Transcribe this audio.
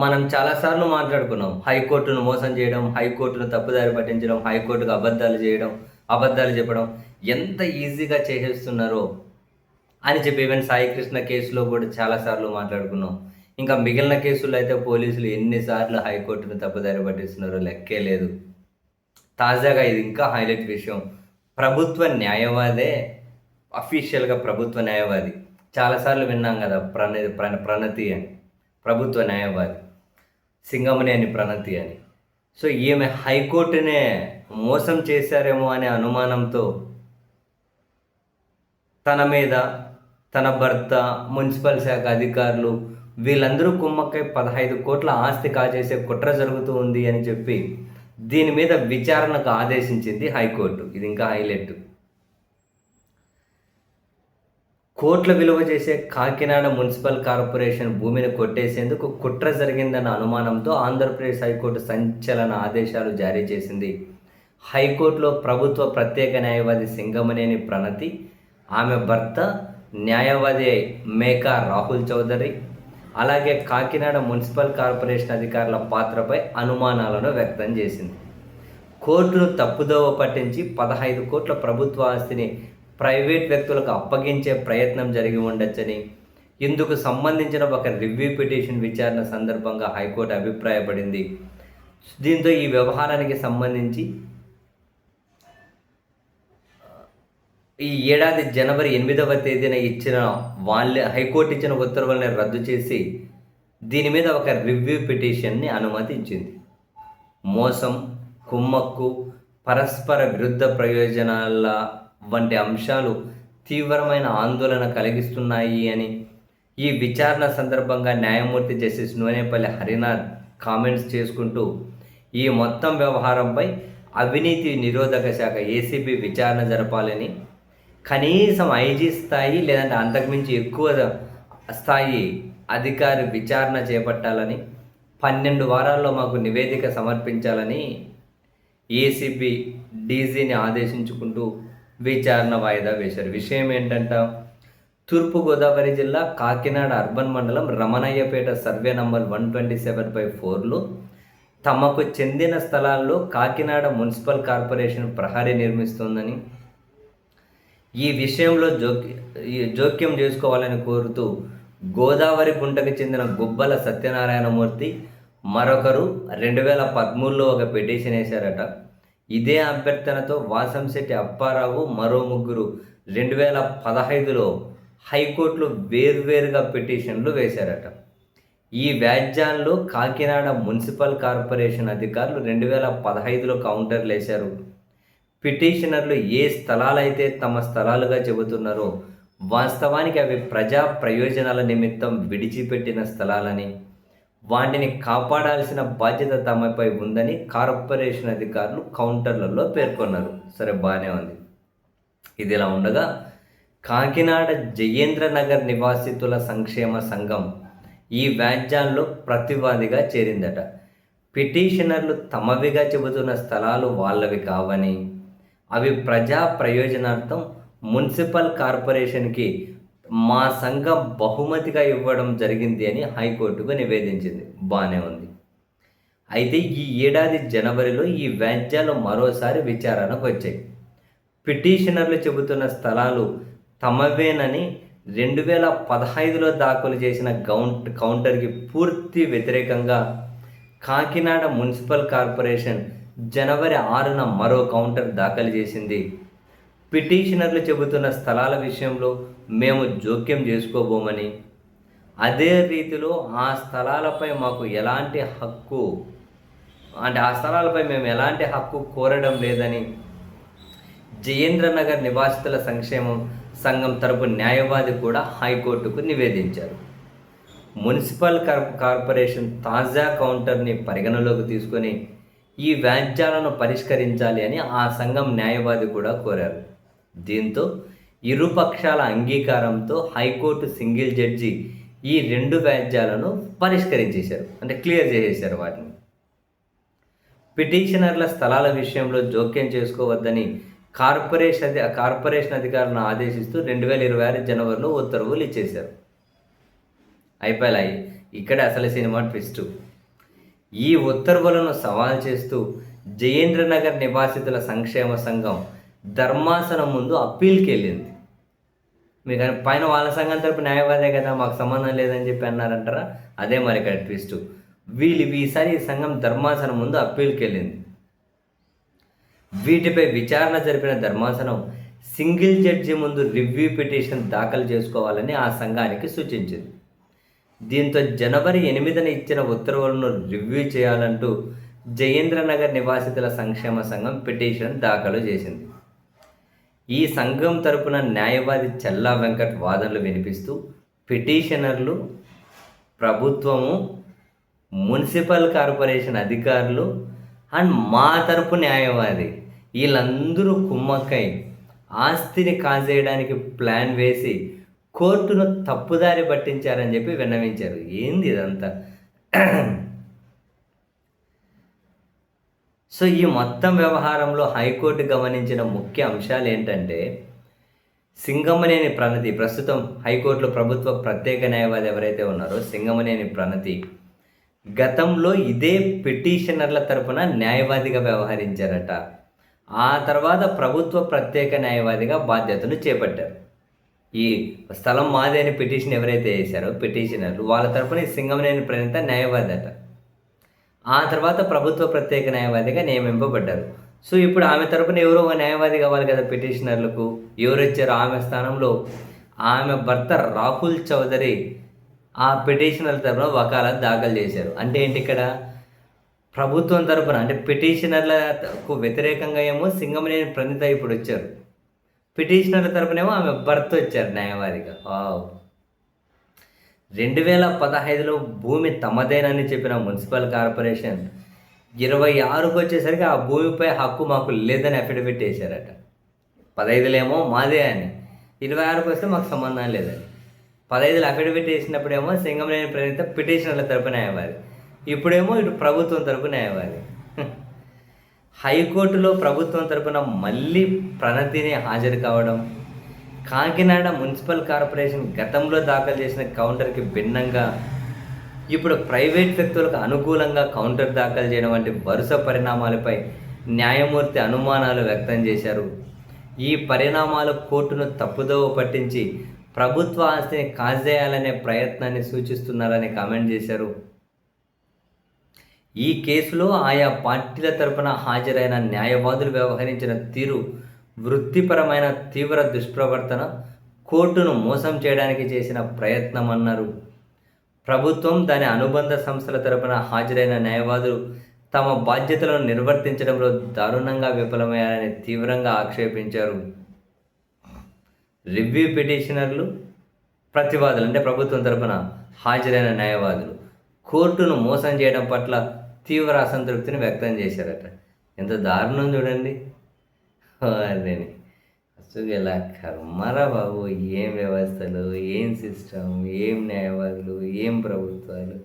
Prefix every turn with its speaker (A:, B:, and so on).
A: మనం చాలాసార్లు మాట్లాడుకున్నాం. హైకోర్టును మోసం చేయడం, హైకోర్టును తప్పుదారి పట్టించడం, హైకోర్టుకు అబద్ధాలు చేయడం, అబద్ధాలు చెప్పడం ఎంత ఈజీగా చేసేస్తున్నారో అని చెప్పి ఈవెన్ సాయి కృష్ణ కేసులో కూడా చాలా సార్లు మాట్లాడుకున్నాం. ఇంకా మిగిలిన కేసుల్లో అయితే పోలీసులు ఎన్ని సార్లు హైకోర్టును తప్పుదారి పట్టిస్తున్నారో లెక్కే లేదు. తాజాగా ఇది ఇంకా హైలైట్ విషయం. ప్రభుత్వ న్యాయవాదే అఫీషియల్‌గా ప్రభుత్వ న్యాయవాది. చాలా సార్లు విన్నాం గదా! ప్రణతి అని. ప్రభుత్వ న్యాయవాది. సింగమనేని ప్రణతి అని. సో, ఈమె హైకోర్టునే మోసం చేశారేమో అనే అనుమానంతో తన మీద, తన భర్త, మున్సిపల్ శాఖ అధికారులు వీళ్ళందరూ కుమ్మక్కై 15,00,00,000 ఆస్తి కాజేసే కుట్ర జరుగుతూ ఉంది అని చెప్పి దీని మీద విచారణకు ఆదేశించింది హైకోర్టు. ఇది ఇంకా హైలైట్. కోట్ల విలువ చేసే కాకినాడ మున్సిపల్ కార్పొరేషన్ భూమిని కొట్టేసేందుకు కుట్ర జరిగిందన్న అనుమానంతో ఆంధ్రప్రదేశ్ హైకోర్టు సంచలన ఆదేశాలు జారీ చేసింది. హైకోర్టులో ప్రభుత్వ ప్రత్యేక న్యాయవాది సింగమనేని ప్రణతి, ఆమె భర్త న్యాయవాది మేకా రాహుల్ చౌదరి, అలాగే కాకినాడ మున్సిపల్ కార్పొరేషన్ అధికారుల పాత్రపై అనుమానాలను వ్యక్తం చేసింది. కోర్టును తప్పుదోవ పట్టించి 15,00,00,000 ప్రభుత్వ ఆస్తిని ప్రైవేట్ వ్యక్తులకు అప్పగించే ప్రయత్నం జరిగి ఉండొచ్చని, ఇందుకు సంబంధించిన ఒక రివ్యూ పిటిషన్ విచారణ సందర్భంగా హైకోర్టు అభిప్రాయపడింది. దీంతో ఈ వ్యవహారానికి సంబంధించి ఈ ఏడాది జనవరి 8వ తేదీన హైకోర్టు ఇచ్చిన ఉత్తర్వులను రద్దు చేసి దీని మీద ఒక రివ్యూ పిటిషన్ని అనుమతించింది. మోసం, కుమ్మక్కు, పరస్పర విరుద్ధ ప్రయోజనాల వంటి అంశాలు తీవ్రమైన ఆందోళన కలిగిస్తున్నాయి అని ఈ విచారణ సందర్భంగా న్యాయమూర్తి జస్టిస్ నూనెపల్లి హరినాథ్ కామెంట్స్ చేసుకుంటూ ఈ మొత్తం వ్యవహారంపై అవినీతి నిరోధక శాఖ ఏసీబీ విచారణ జరపాలని, కనీసం ఐజీ స్థాయి లేదంటే అంతకుమించి ఎక్కువ స్థాయి అధికారి విచారణ చేపట్టాలని, 12 వారాల్లో మాకు నివేదిక సమర్పించాలని ఏసీబీ డీజీని ఆదేశించుకుంటూ విచారణ వాయిదా వేశారు. విషయం ఏంటంట, తూర్పుగోదావరి జిల్లా కాకినాడ అర్బన్ మండలం రమణయ్యపేట సర్వే నంబర్ 127/4లో తమకు చెందిన స్థలాల్లో కాకినాడ మున్సిపల్ కార్పొరేషన్ ప్రహరీ నిర్మిస్తోందని, ఈ విషయంలో జోక్యం చేసుకోవాలని కోరుతూ గోదావరి గుంటకు చెందిన గుబ్బల సత్యనారాయణమూర్తి మరొకరు 2013లో ఒక పిటిషన్ వేశారట. ఇదే అభ్యర్థనతో వాసంశెట్టి అప్పారావు మరో ముగ్గురు 2015లో హైకోర్టులో వేర్వేరుగా పిటిషన్లు వేశారట. ఈ వ్యాజ్యాల్లో కాకినాడ మున్సిపల్ కార్పొరేషన్ అధికారులు 2015లో కౌంటర్లు వేశారు. పిటిషనర్లు ఏ స్థలాలైతే తమ స్థలాలుగా చెబుతున్నారో వాస్తవానికి అవి ప్రజా ప్రయోజనాల నిమిత్తం విడిచిపెట్టిన స్థలాలని, వాటిని కాపాడాల్సిన బాధ్యత తమపై ఉందని కార్పొరేషన్ అధికారులు కౌంటర్లలో పేర్కొన్నారు. సరే, బాగానే ఉంది. ఇదిలా ఉండగా కాకినాడ జయేంద్రనగర్ నివాసితుల సంక్షేమ సంఘం ఈ వ్యాజ్యాల్లో ప్రతివాదిగా చేరిందట. పిటిషనర్లు తమవిగా చెబుతున్న స్థలాలు వాళ్ళవి కావని, అవి ప్రజా ప్రయోజనార్థం మున్సిపల్ కార్పొరేషన్కి మా సంఘం బహుమతిగా ఇవ్వడం జరిగింది అని హైకోర్టుకు నివేదించింది. బాగానే ఉంది. అయితే ఈ ఏడాది జనవరిలో ఈ వ్యాజ్యాలు మరోసారి విచారణకు వచ్చాయి. పిటిషనర్లు చెబుతున్న స్థలాలు తమవేనని 2015లో దాఖలు చేసిన కౌంటర్కి పూర్తి వ్యతిరేకంగా కాకినాడ మున్సిపల్ కార్పొరేషన్ జనవరి 6న మరో కౌంటర్ దాఖలు చేసింది. పిటిషనర్లు చెబుతున్న స్థలాల విషయంలో మేము జోక్యం చేసుకోబోమని, అదే రీతిలో ఆ స్థలాలపై మాకు ఎలాంటి హక్కు ఆ స్థలాలపై మేము ఎలాంటి హక్కు కోరడం లేదని జయేంద్రనగర్ నివాసితుల సంక్షేమం సంఘం తరపు న్యాయవాది కూడా హైకోర్టుకు నివేదించారు. మున్సిపల్ కార్పొరేషన్ తాజా కౌంటర్ని పరిగణలోకి తీసుకొని ఈ వ్యాజ్యాలను పరిష్కరించాలి అని ఆ సంఘం న్యాయవాది కూడా కోరారు. దీంతో ఇరుపక్షాల అంగీకారంతో హైకోర్టు సింగిల్ జడ్జి ఈ 2 వ్యాజ్యాలను పరిష్కరించేశారు, అంటే క్లియర్ చేసేశారు వాటిని. పిటిషనర్ల స్థలాల విషయంలో జోక్యం చేసుకోవద్దని కార్పొరేషన్ అధికారులను ఆదేశిస్తూ 2026 జనవరిలో ఉత్తర్వులు ఇచ్చేశారు. అయిపోయాయి. ఇక్కడ అసలు సినిమా ట్విస్టు. ఈ ఉత్తర్వులను సవాల్ చేస్తూ జయేంద్రనగర్ నివాసితుల సంక్షేమ సంఘం ధర్మాసనం ముందు అప్పీల్కి వెళ్ళింది. మీకు పైన వాళ్ళ సంఘం తరపు న్యాయవాదే కదా, మాకు సంబంధం లేదని చెప్పి అన్నారంటారా? అదే మరి ఇక్కడ ట్విస్టు. ఈసారి ఈ సంఘం ధర్మాసనం ముందు అప్పీల్కి వెళ్ళింది. వీటిపై విచారణ జరిపిన ధర్మాసనం సింగిల్ జడ్జి ముందు రివ్యూ పిటిషన్ దాఖలు చేసుకోవాలని ఆ సంఘానికి సూచించింది. దీంతో జనవరి 8న ఇచ్చిన ఉత్తర్వులను రివ్యూ చేయాలంటూ జయేంద్రనగర్ నివాసితుల సంక్షేమ సంఘం పిటిషన్ దాఖలు చేసింది. ఈ సంఘం తరపున న్యాయవాది చల్లా వెంకట్ వాదనలు వినిపిస్తూ పిటిషనర్లు, ప్రభుత్వము, మున్సిపల్ కార్పొరేషన్ అధికారులు అండ్ మా తరపు న్యాయవాది వీళ్ళందరూ కుమ్మక్కై ఆస్తిని కాజేయడానికి ప్లాన్ వేసి కోర్టును తప్పుదారి పట్టించారని చెప్పి విన్నవించారు. ఏంది ఇదంతా? సో ఈ మొత్తం వ్యవహారంలో హైకోర్టు గమనించిన ముఖ్య అంశాలు ఏంటంటే, సింగమనేని ప్రణతి, ప్రస్తుతం హైకోర్టులో ప్రభుత్వ ప్రత్యేక న్యాయవాది ఎవరైతే ఉన్నారో సింగమనేని ప్రణతి గతంలో ఇదే పిటిషనర్ల తరపున న్యాయవాదిగా వ్యవహరించారట. ఆ తర్వాత ప్రభుత్వ ప్రత్యేక న్యాయవాదిగా బాధ్యతలు చేపట్టారు. ఈ స్థలం మాదే అని పిటిషన్ ఎవరైతే వేశారో పిటిషనర్లు, వాళ్ళ తరపున సింగమనేని ప్రణీత న్యాయవాది అట. ఆ తర్వాత ప్రభుత్వ ప్రత్యేక న్యాయవాదిగా నియమింపబడ్డారు. సో ఇప్పుడు ఆమె తరపున ఎవరో ఒక న్యాయవాది కావాలి కదా పిటిషనర్లకు. ఎవరు వచ్చారు? ఆమె స్థానంలో ఆమె భర్త రాహుల్ చౌదరి ఆ పిటిషనర్ల తరపున వకాలత్ దాఖలు చేశారు. అంటే ఏంటి ఇక్కడ? ప్రభుత్వం తరపున అంటే పిటిషనర్లకు వ్యతిరేకంగా ఏమో సింగమనేని ప్రణీత ఇప్పుడు వచ్చారు, పిటిషనర్ల తరపునేమో ఆమె భర్త వచ్చారు న్యాయవాదిగా. 2015లో భూమి తమదేనని చెప్పిన మున్సిపల్ కార్పొరేషన్ 26కు వచ్చేసరికి ఆ భూమిపై హక్కు మాకు లేదని అఫిడవిట్ వేశారట. 15లో ఏమో మాదే అని, 26కు వస్తే మాకు సంబంధం లేదని. 15లో అఫిడవిట్ వేసినప్పుడేమో సింగమనేని ప్రణీత పిటిషనర్ల తరపు న్యాయవాది, ఇప్పుడేమో ఇటు ప్రభుత్వం తరపు న్యాయవాది. హైకోర్టులో ప్రభుత్వం తరపున మళ్ళీ ప్రణతిని హాజరు కావడం, కాకినాడ మున్సిపల్ కార్పొరేషన్ గతంలో దాఖలు చేసిన కౌంటర్కి భిన్నంగా ఇప్పుడు ప్రైవేట్ వ్యక్తులకు అనుకూలంగా కౌంటర్ దాఖలు చేయడం వంటి వరుస పరిణామాలపై న్యాయమూర్తి అనుమానాలు వ్యక్తం చేశారు. ఈ పరిణామాలు కోర్టును తప్పుదోవ పట్టించి ప్రభుత్వ ఆస్తిని కాజేయాలనే ప్రయత్నాన్ని సూచిస్తున్నారని కామెంట్ చేశారు. ఈ కేసులో ఆయా పార్టీల తరపున హాజరైన న్యాయవాదులు వ్యవహరించిన తీరు వృత్తిపరమైన తీవ్ర దుష్ప్రవర్తన, కోర్టును మోసం చేయడానికి చేసిన ప్రయత్నం అన్నారు. ప్రభుత్వం, దాని అనుబంధ సంస్థల తరపున హాజరైన న్యాయవాదులు తమ బాధ్యతలను నిర్వర్తించడంలో దారుణంగా విఫలమయ్యారని తీవ్రంగా ఆక్షేపించారు. రివ్యూ పిటిషనర్లు, ప్రతివాదులు అంటే ప్రభుత్వం తరపున హాజరైన న్యాయవాదులు కోర్టును మోసం చేయడం పట్ల తీవ్ర అసంతృప్తిని వ్యక్తం చేశారట. ఎంత దారుణం చూడండి. అదే అసలు ఎలా కర్మరా బాబు! ఏం వ్యవస్థలు, ఏం సిస్టమ్, ఏం న్యాయవాదులు, ఏం ప్రభుత్వాలు.